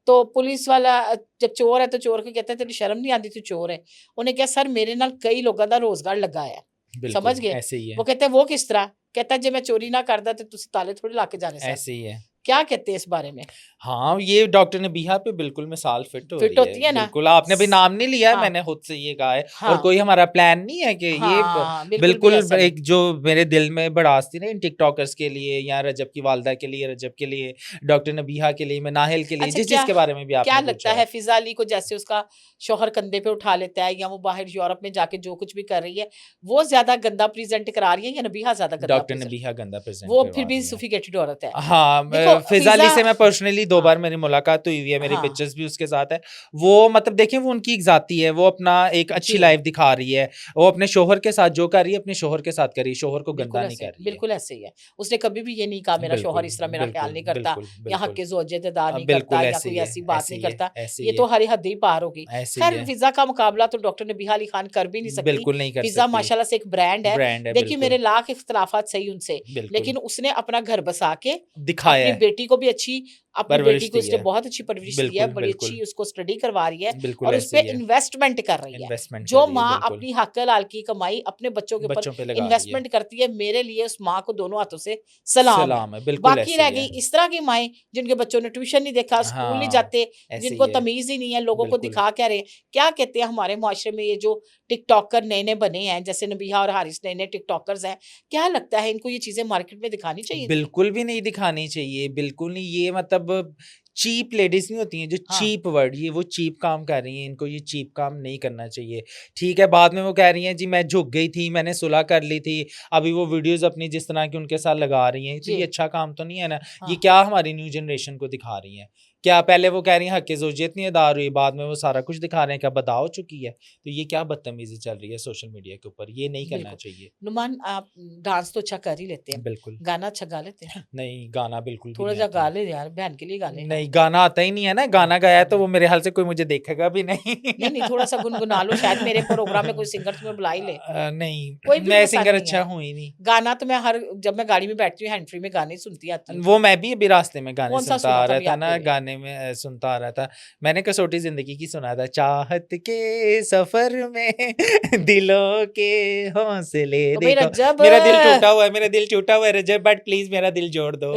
तो पुलिस वाला जब चोर है तो चोर को कहता है तेरी शर्म नहीं आती, तू चोर है। उन्हें कहा सर मेरे नाल कई लोगों का रोजगार लगा है। समझ बिल्कुल, गए? ऐसे ही है। वो कहते हैं वो किस तरह? कहता है जे मैं चोरी ना करदा ते तुसी ताले थोड़ी ला के जाने सन। ऐसे ही है। क्या कहते हैं इस बारे में? हाँ, ये डॉक्टर नबीहा पे बिल्कुल मिसाल फिट हो फिट रही है। होती है ना? बिल्कुल, आपने अभी स नाम नहीं लिया, हाँ, मैंने खुद से ये कहा है, और हाँ, कोई हमारा प्लान नहीं है कि ये हाँ, बिल्कुल भी बिल्कुल ऐसा नहीं। एक जो मेरे दिल में भड़ास थी ना इन टिकटॉकर्स के लिए, या रजब की वालदा के लिए, रजब के लिए, डॉक्टर नबीहा के लिए, मैं नाहिल के लिए, अच्छा, जिस क्या चीज़ के बारे में भी क्या आपने लगता पूछा है है। फिज़ा अली को, जैसे उसका शौहर कंधे पे उठा लेता है या वो बाहर यूरोप में जाके जो कुछ भी कर रही है, वो ज़्यादा गंदा प्रेज़ेंट करा रही है या नबीहा ज़्यादा गंदा डॉक्टर प्रेज़ेंट? नबीहा गंदा प्रेज़ेंट वो फिर करवा भी रही है। सोफिस्टिकेटेड औरत है। हाँ, देखो फ़िज़ा अली फिज़ा, से मैं पर्सनली 2 हाँ, बार मेरी मुलाकात हुई है, मेरी हाँ, पिक्चर्स भी उसके साथ है। वो मतलब देखिए, वो उनकी एक ज़ाती है, वो अपना एक अच्छी जी, लाइफ़ दिखा रही है। वो अपने शौहर के साथ जो कर रही है, अपने शौहर के साथ कर रही है, शौहर को गंदा नहीं कर रही है। बिल्कुल ऐसे ही है। उसने कभी भी ये नहीं कहा मेरा शौहर बिल्कुल, इस तरह मेरा ख्याल बिल्कुल, नहीं करता बिल्कुल, या बिल्कुल। हक़ ज़ौजियत अदा नहीं करता बिल्कुल या ऐसे कोई ही है, ऐसी बात ऐसे नहीं ही है, करता। ऐसे ये ही तो है, हर हद ही पार होगी। ऐसे ही ख़ैर है। फ़िज़ा का मुकाबला तो डॉक्टर नबीहा अली खान कर भी नहीं सकती। बिल्कुल नहीं कर फ़िज़ा सकती। माशाल्लाह से एक ब्रांड है। ब्रांड है, देखिए बिल्कुल, मेरे लाख इख्तिलाफ़ात सही उनसे, बिल्कुल। लेकिन उसने अपना घर बसा के दिखाया अपनी है, बेटी को भी अच्छी, अपनी बेटी परवरिश को दी इसने है। बहुत अच्छी परवरिश दी है, बिल्कुल, बड़ी बिल्कुल, अच्छी उसको स्टडी करवा रही है बिल्कुल और ऐसे उसपे ही है। इन्वेस्टमेंट कर रही है। इन्वेस्टमेंट कर जो रही है, माँ बिल्कुल। अपनी हक हलाल की कमाई अपने बच्चों के ऊपर बच्चों पे लगा रही है। इन्वेस्टमेंट करती है, मेरे लिए उस माँ को दोनों हाथों से सलाम है। सलाम है, बिल्कुल बाकी ऐसे रह ही गई है। इस तरह की माएँ जिनके बच्चों ने ट्यूशन नहीं देखा, स्कूल नहीं हाँ, जाते, ऐसे ही जिनको है, तमीज़ ही नहीं है, लोगों को बिल्कुल। दिखा क्या रहे हैं। क्या कहते हैं हमारे मुआशरे में ये जो टिकटॉकर नए-नए बने हैं, जैसे नबीहा और हारिस नए-नए टिकटॉकर्स हैं, क्या लगता है इनको ये चीज़ें मार्केट में दिखानी चाहिए थी? बिल्कुल भी नहीं दिखानी चाहिए, बिल्कुल नहीं। ये मतलब चीप लेडीज़ नहीं होती हैं, जो हाँ, चीप वर्ड, ये वो चीप काम कर रही हैं, इनको ये चीप काम नहीं करना चाहिए। ठीक है, बाद में वो कह रही हैं जी मैं झुक गई थी, मैंने सुलह कर ली थी, अभी वो वीडियोज़ अपनी जिस तरह की उनके साथ लगा रही हैं, तो जी, ये अच्छा काम तो नहीं है ना। ये हाँ। क्या हमारी न्यू जनरेशन को दिखा रही हैं? क्या पहले वो कह रही हैं हक़ ज़ौजियत नहीं अदा हुई, बाद में वो सारा कुछ दिखा रहे हैं, क्या बदा हो चुकी है? तो ये क्या बदतमीज़ी चल रही है सोशल मीडिया के ऊपर, ये नहीं करना बिल्कुल। चाहिए। नुमान, आप डांस तो अच्छा कर ही लेते हैं। बिल्कुल। गाना अच्छा गा लेते हैं? नहीं, गाना बिल्कुल भी थोड़ा नहीं सा आता। गा ले यार, बहन के लिए गा ले ना। नहीं, गाना आता ही नहीं है ना, गाना गाया तो वो मेरे ख़्याल से कोई मुझे देखेगा भी नहीं। नहीं, थोड़ा सा गुनगुना लो, शायद मेरे प्रोग्राम में कोई सिंगर तुम्हें बुला ही ले। नहीं, कोई भी मैं मसला सिंगर नहीं अच्छा है। हूँ ही नहीं। गाना तो मैं जब मैं गाड़ी में बैठती हूँ हैंड फ्री में गाने सुनती आती हूँ। वो मैं भी अभी रास्ते में गाने कौन-सा सुनता सुना आ था रहा अभी था आपके ना, लिए? गाने में सुनता आ रहा था। मैंने कसौटी ज़िंदगी की सुना था, चाहत के सफ़र में दिलों के हौसले तो भई देखो। रज्जब मेरा दिल टूटा हुआ है, मेरा दिल टूटा हुआ है रजब, बट प्लीज़ मेरा दिल जोड़ दो।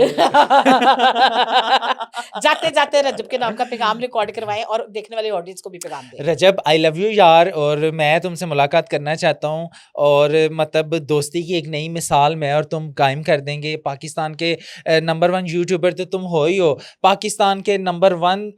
जाते-जाते रज्जब के नाम का पैगाम रिकॉर्ड करवाएँ और देखने वाले ऑडियंस को भी पैगाम दें। रजब, आई लव यू यार, और मैं तुमसे मुलाकात करना चाहता हूँ, और मतलब दोस्ती की एक नई मिसाल मैं और तुम कायम कर देंगे। पाकिस्तान के नंबर 1 यूट्यूबर तो तुम हो ही हो, पाकिस्तान के नंबर 1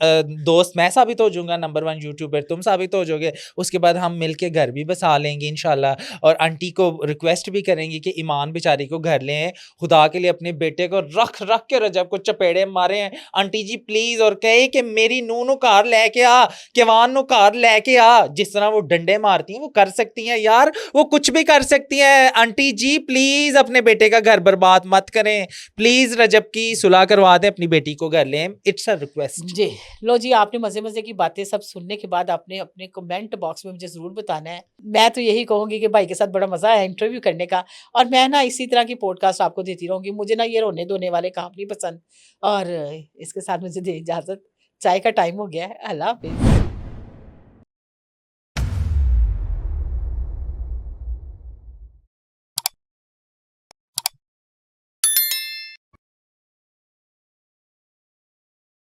दोस्त मैं साबित हो जाऊँगा, नंबर 1 यूट्यूबर तुम साबित हो जाओगे। उसके बाद हम मिल के घर भी बसा लेंगे इंशाल्लाह, और आंटी को रिक्वेस्ट भी करेंगे कि ईमान बेचारी को घर ले आएँ। खुदा के लिए अपने बेटे को रख-रख के रजब को चपेड़े मारे हैं। आंटी जी प्लीज और कहे कि मेरी नूह नु कार लेके आ, किवान नु कार लेके आ। जिस तरह वो डंडे मारती हैं वो कर सकती हैं यार, वो कुछ भी कर सकती हैं। आंटी जी प्लीज अपने बेटे का घर बर्बाद मत करें, प्लीज रजब की सुलह करवा दें, अपनी बेटी को घर लें, इट्स अ रिक्वेस्ट। जी, लो जी, आपने मज़े-मज़े की बातें सब सुनने के बाद आपने अपने कमेंट बॉक्स में मुझे ज़रूर बताना है। मैं तो यही कहूँगी कि भाई के साथ बड़ा मज़ा आया इंटरव्यू करने का, और मैं ना इसी तरह की पॉडकास्ट आपको देती रहूँगी। मुझे ना ये रोने-धोने वाले काम नहीं पसंद, और इसके साथ मुझे दें इजाज़त। चाय का टाइम हो गया है। अल्लाह हाफ़िज़।